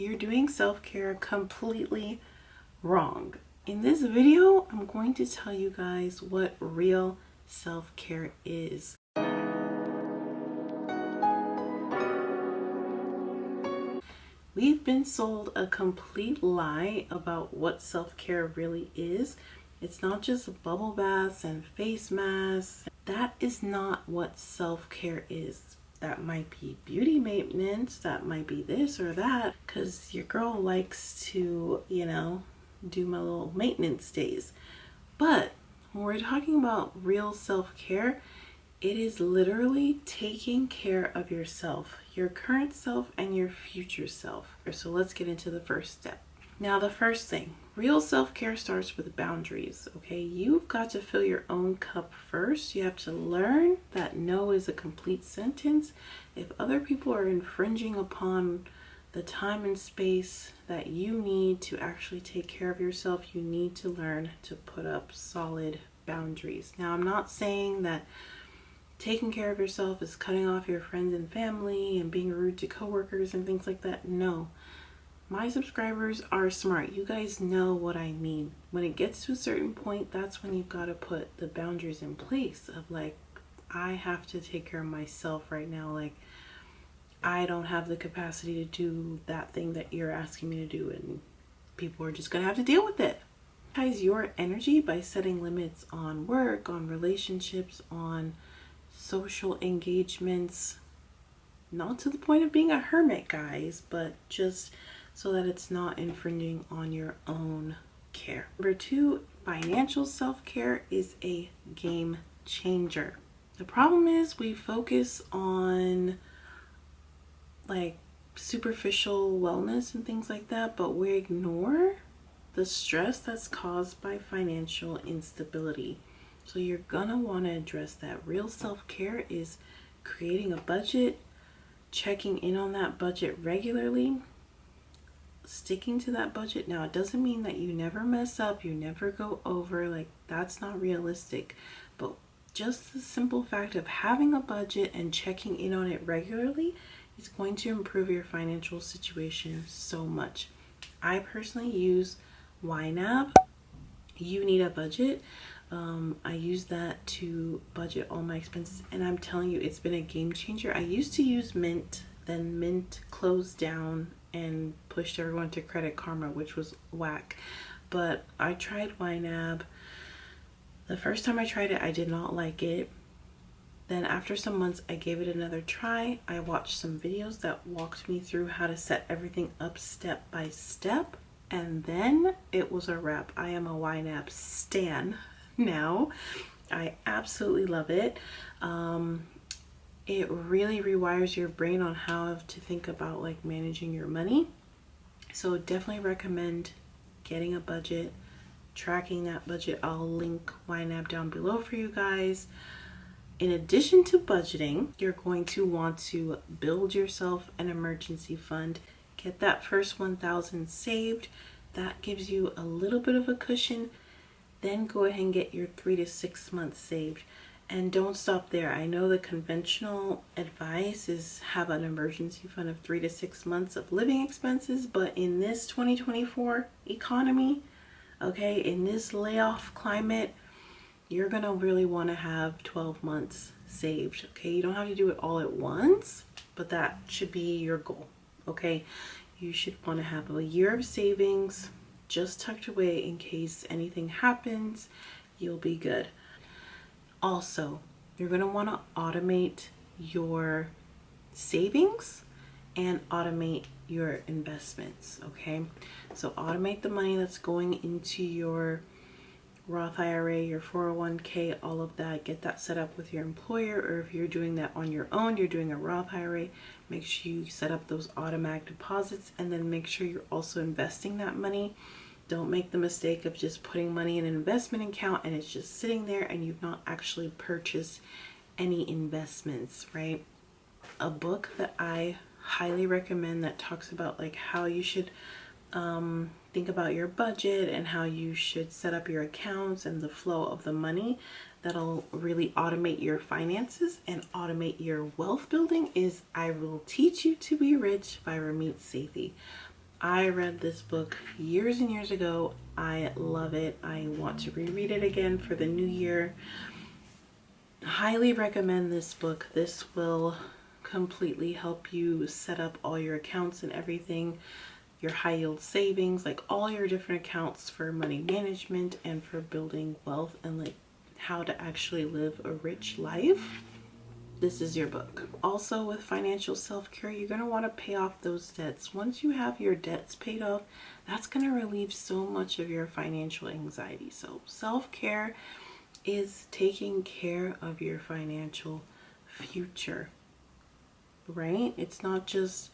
You're doing self-care completely wrong. In this video, I'm going to tell you guys what real self-care is. We've been sold a complete lie about what self-care really is. It's not just bubble baths and face masks. That is not what self-care is. That might be beauty maintenance, that might be this or that, because your girl likes to, do my little maintenance days. But when we're talking about real self-care, it is literally taking care of yourself, your current self and your future self. So let's get into the first step. Now, the first thing, real self-care starts with boundaries, okay? You've got to fill your own cup first. You have to learn that no is a complete sentence. If other people are infringing upon the time and space that you need to actually take care of yourself, you need to learn to put up solid boundaries. Now, I'm not saying that taking care of yourself is cutting off your friends and family and being rude to coworkers and things like that. No. My subscribers are smart. You guys know what I mean. When it gets to a certain point, that's when you've got to put the boundaries in place of like, I have to take care of myself right now. Like, I don't have the capacity to do that thing that you're asking me to do, and people are just going to have to deal with it. Prioritize your energy by setting limits on work, on relationships, on social engagements. Not to the point of being a hermit, guys, but just so that it's not infringing on your own care. Number 2, financial self-care is a game changer. The problem is we focus on like superficial wellness and things like that, but we ignore the stress that's caused by financial instability. So you're gonna want to address that. Real self-care is creating a budget, checking in on that budget regularly, sticking to that budget. Now, it doesn't mean that you never mess up, you never go over, like that's not realistic, but just the simple fact of having a budget and checking in on it regularly is going to improve your financial situation so much. I personally use YNAB. You need a budget. I use that to budget all my expenses, and I'm telling you, it's been a game changer. I used to use Mint, then Mint closed down and pushed everyone to Credit Karma, which was whack. But I tried YNAB. The first time I tried it, I did not like it. Then after some months, I gave it another try. I watched some videos that walked me through how to set everything up step by step, and then it was a wrap. I am a YNAB stan now. I absolutely love it. It really rewires your brain on how to think about like managing your money. So definitely recommend getting a budget, tracking that budget. I'll link YNAB down below for you guys. In addition to budgeting, you're going to want to build yourself an emergency fund. Get that first 1,000 saved. That gives you a little bit of a cushion. Then go ahead and get your 3 to 6 months saved. And don't stop there. I know the conventional advice is have an emergency fund of 3 to 6 months of living expenses, but in this 2024 economy, okay, in this layoff climate, you're gonna really want to have 12 months saved. Okay, you don't have to do it all at once, but that should be your goal. Okay, you should want to have a year of savings just tucked away in case anything happens. You'll be good. Also, you're going to want to automate your savings and automate your investments, okay? So automate the money that's going into your Roth IRA, your 401k, all of that. Get that set up with your employer, or if you're doing that on your own, you're doing a Roth IRA, make sure you set up those automatic deposits, and then make sure you're also investing that money. Don't make the mistake of just putting money in an investment account and it's just sitting there and you've not actually purchased any investments, right? A book that I highly recommend that talks about like how you should think about your budget and how you should set up your accounts and the flow of the money that'll really automate your finances and automate your wealth building is I Will Teach You to Be Rich by Ramit Sethi. I read this book years and years ago. I love it. I want to reread it again for the new year. Highly recommend this book. This will completely help you set up all your accounts and everything, your high yield savings, like all your different accounts for money management and for building wealth and like how to actually live a rich life. This is your book. Also with financial self-care, you're going to want to pay off those debts. Once you have your debts paid off, that's going to relieve so much of your financial anxiety. So self-care is taking care of your financial future, right? It's not just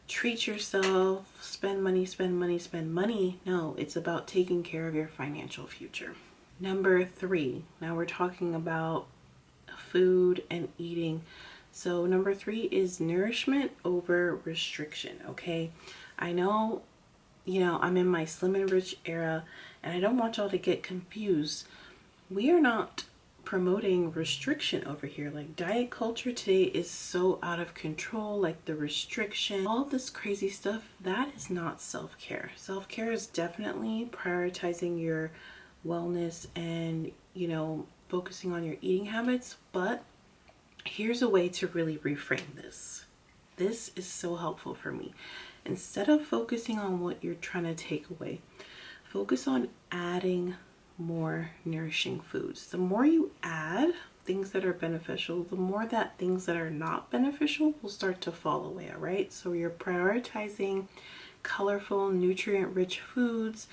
treat yourself, spend money, spend money, spend money. No, it's about taking care of your financial future. Number 3, now we're talking about food and eating. So number 3 is nourishment over restriction. Okay, I know, I'm in my slim and rich era, and I don't want y'all to get confused. We are not promoting restriction over here. Like, diet culture today is so out of control, like the restriction, all this crazy stuff. That is not self-care. Self-care is definitely prioritizing your wellness and focusing on your eating habits. But here's a way to really reframe this. This is so helpful for me. Instead of focusing on what you're trying to take away, focus on adding more nourishing foods. The more you add things that are beneficial, the more that things that are not beneficial will start to fall away. All right, so you're prioritizing colorful, nutrient-rich foods,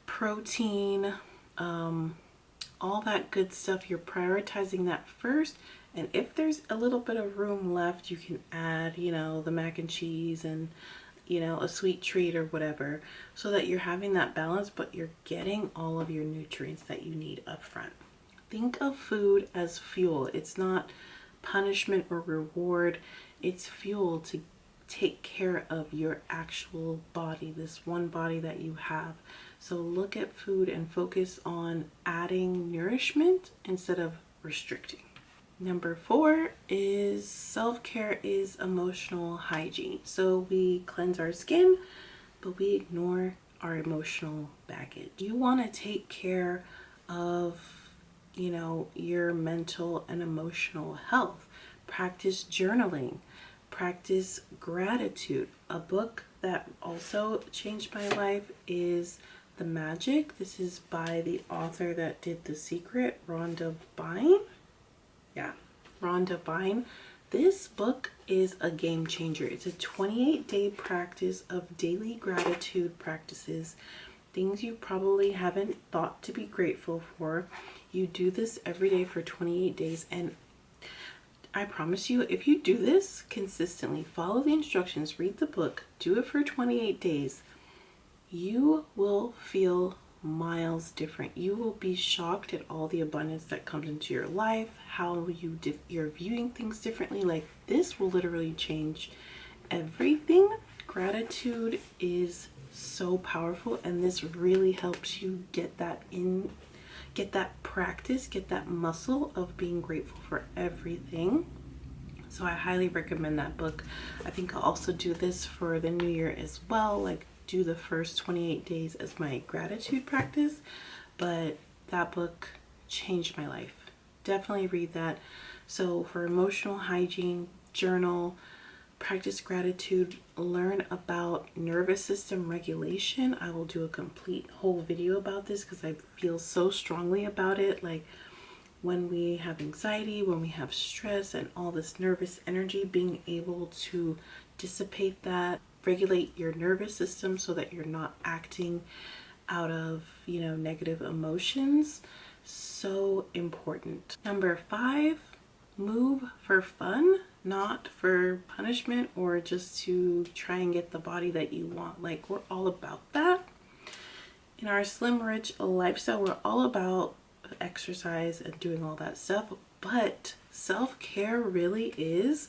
protein, all that good stuff. You're prioritizing that first, and if there's a little bit of room left, you can add the mac and cheese and a sweet treat or whatever, so that you're having that balance, but you're getting all of your nutrients that you need up front. Think of food as fuel. It's not punishment or reward. It's fuel to take care of your actual body, this one body that you have. So look at food and focus on adding nourishment instead of restricting. Number 4 is self-care is emotional hygiene. So we cleanse our skin, but we ignore our emotional baggage. You want to take care of, your mental and emotional health. Practice journaling, practice gratitude. A book that also changed my life is The Magic. This is by the author that did The Secret, Rhonda Byrne. Rhonda Byrne. This book is a game changer. It's a 28-day practice of daily gratitude practices, things you probably haven't thought to be grateful for. You do this every day for 28 days, and I promise you, if you do this consistently, follow the instructions, read the book, do it for 28 days, you will feel miles different. You will be shocked at all the abundance that comes into your life, how you're viewing things differently. Like, this will literally change everything. Gratitude is so powerful, and this really helps you get that practice, get that muscle of being grateful for everything. So I highly recommend that book. I think I'll also do this for the new year as well, like do the first 28 days as my gratitude practice. But that book changed my life. Definitely read that. So for emotional hygiene, journal, practice gratitude, learn about nervous system regulation. I will do a complete whole video about this because I feel so strongly about it. Like, when we have anxiety, when we have stress and all this nervous energy, being able to dissipate that, regulate your nervous system so that you're not acting out of, negative emotions. So important. Number 5, move for fun, not for punishment or just to try and get the body that you want. Like, we're all about that. In our slim rich lifestyle, we're all about exercise and doing all that stuff, but self-care really is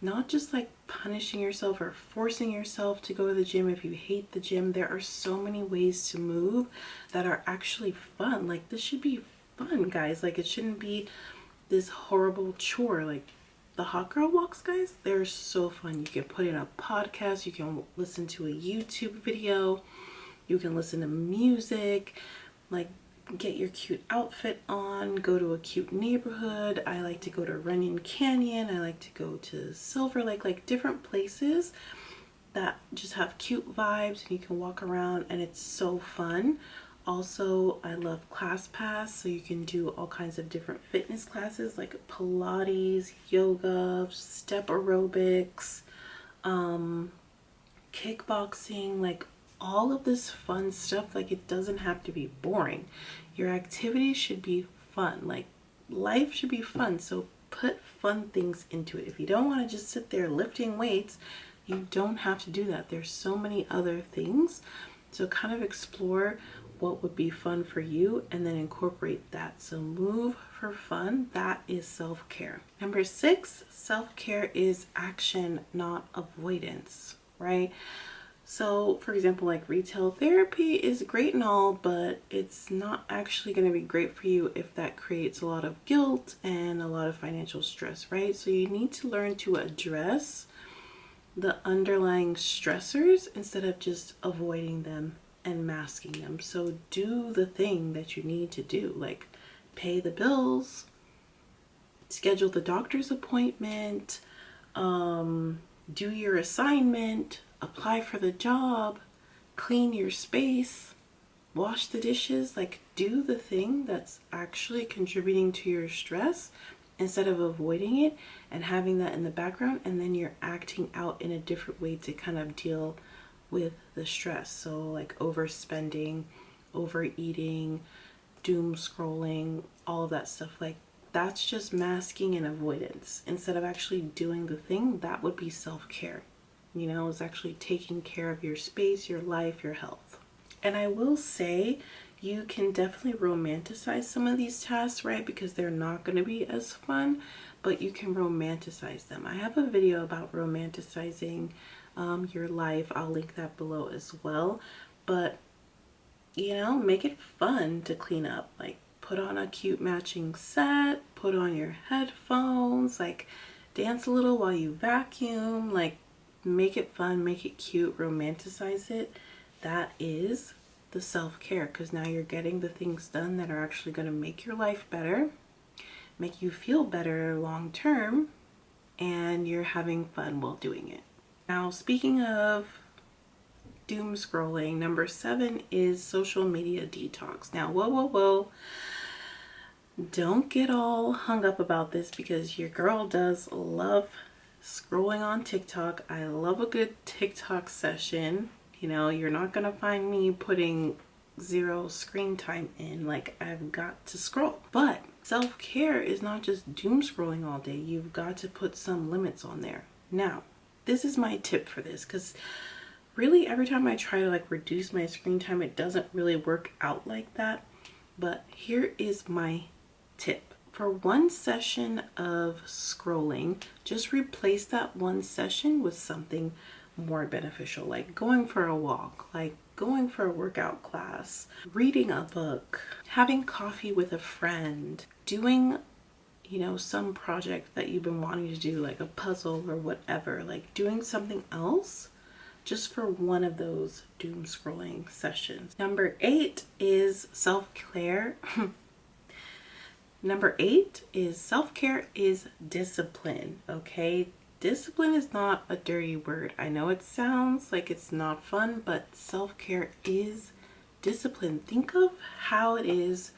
not just like punishing yourself or forcing yourself to go to the gym if you hate the gym. There are so many ways to move that are actually fun. Like, this should be fun, guys. Like, it shouldn't be this horrible chore. Like, the hot girl walks, guys, they're so fun. You can put in a podcast, you can listen to a YouTube video, you can listen to music, like get your cute outfit on, go to a cute neighborhood. I like to go to Runyon Canyon, I like to go to Silver Lake, like different places that just have cute vibes and you can walk around and it's so fun. Also, I love ClassPass, so you can do all kinds of different fitness classes like Pilates, yoga, step aerobics, kickboxing, like all of this fun stuff. Like, it doesn't have to be boring. Your activity should be fun. Like, life should be fun, so put fun things into it. If you don't want to just sit there lifting weights, you don't have to do that. There's so many other things. So kind of explore what would be fun for you and then incorporate that. So move for fun. That is self-care. Number 6, self-care is action, not avoidance, right? So for example, like retail therapy is great and all, but it's not actually going to be great for you if that creates a lot of guilt and a lot of financial stress, right? So you need to learn to address the underlying stressors instead of just avoiding them and masking them. So do the thing that you need to do, like pay the bills, schedule the doctor's appointment, do your assignment, apply for the job, clean your space, wash the dishes. Like, do the thing that's actually contributing to your stress instead of avoiding it and having that in the background, and then you're acting out in a different way to kind of deal with the stress. So like overspending, overeating, doom scrolling, all of that stuff, like that's just masking and avoidance instead of actually doing the thing. That would be self-care. You know, it's actually taking care of your space, your life, your health. And I will say, you can definitely romanticize some of these tasks, right? Because they're not going to be as fun, but you can romanticize them. I have a video about romanticizing your life. I'll link that below as well. But, you know, make it fun to clean up. Like, put on a cute matching set, put on your headphones, like dance a little while you vacuum, like make it fun, make it cute, romanticize it. That is the self-care, because now you're getting the things done that are actually going to make your life better, make you feel better long term, and you're having fun while doing it. Now, speaking of doom scrolling, number 7 is social media detox. Now, whoa, don't get all hung up about this, because your girl does love scrolling on TikTok. I love a good TikTok session. You know, you're not gonna find me putting 0 screen time in. Like, I've got to scroll. But self-care is not just doom scrolling all day. You've got to put some limits on there. Now, this is my tip for this, because really every time I try to like reduce my screen time, it doesn't really work out like that. But here is my tip. For one session of scrolling, just replace that one session with something more beneficial, like going for a walk, like going for a workout class, reading a book, having coffee with a friend, doing, you know, some project that you've been wanting to do, like a puzzle or whatever, like doing something else just for one of those doom scrolling sessions. Number 8 is self-care. Number 8 is self-care is discipline, okay? Discipline is not a dirty word. I know it sounds like it's not fun, but self-care is discipline. Think of how it is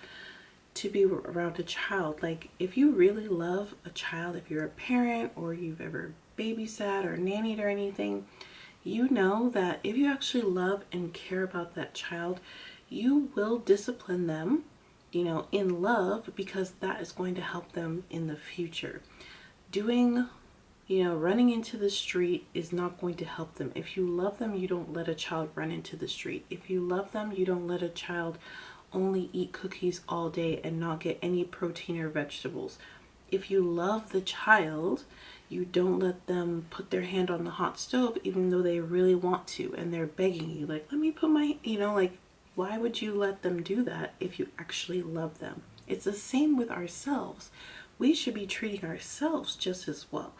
to be around a child. Like, if you really love a child, if you're a parent or you've ever babysat or nannied or anything, you know that if you actually love and care about that child, you will discipline them, you know, in love, because that is going to help them in the future. Doing, you know, running into the street is not going to help them. If you love them, you don't let a child run into the street. If you love them, you don't let a child only eat cookies all day and not get any protein or vegetables. If you love the child, you don't let them put their hand on the hot stove even though they really want to and they're begging you, like, let me put my, you know, like, why would you let them do that if you actually love them? It's the same with ourselves. we should be treating ourselves just as well,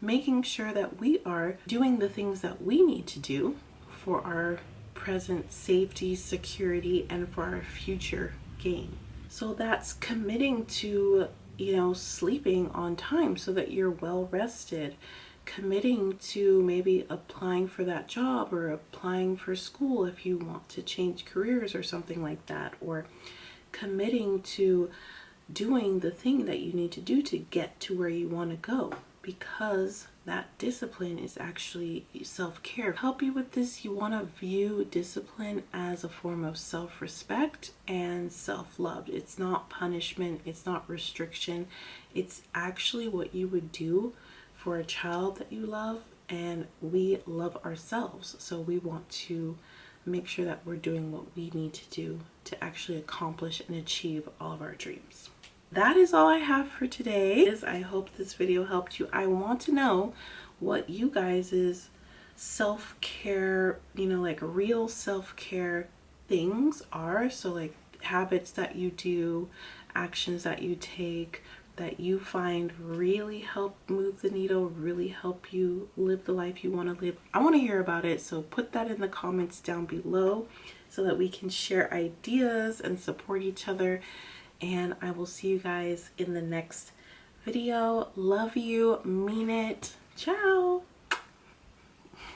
making sure that we are doing the things that we need to do for our present safety, security, and for our future gain. So that's committing to, sleeping on time so that you're well rested, committing to maybe applying for that job or applying for school if you want to change careers or something like that, or committing to doing the thing that you need to do to get to where you want to go, because that discipline is actually self-care. To help you with this, you want to view discipline as a form of self-respect and self-love. It's not punishment, it's not restriction. It's actually what you would do for a child that you love, and we love ourselves. So we want to make sure that we're doing what we need to do to actually accomplish and achieve all of our dreams. That is all I have for today. I hope this video helped you. I want to know what you guys' self-care, like real self-care things are. So like habits that you do, actions that you take, that you find really help move the needle, really help you live the life you want to live. I want to hear about it, so put that in the comments down below so that we can share ideas and support each other. And I will see you guys in the next video. Love you, mean it. Ciao.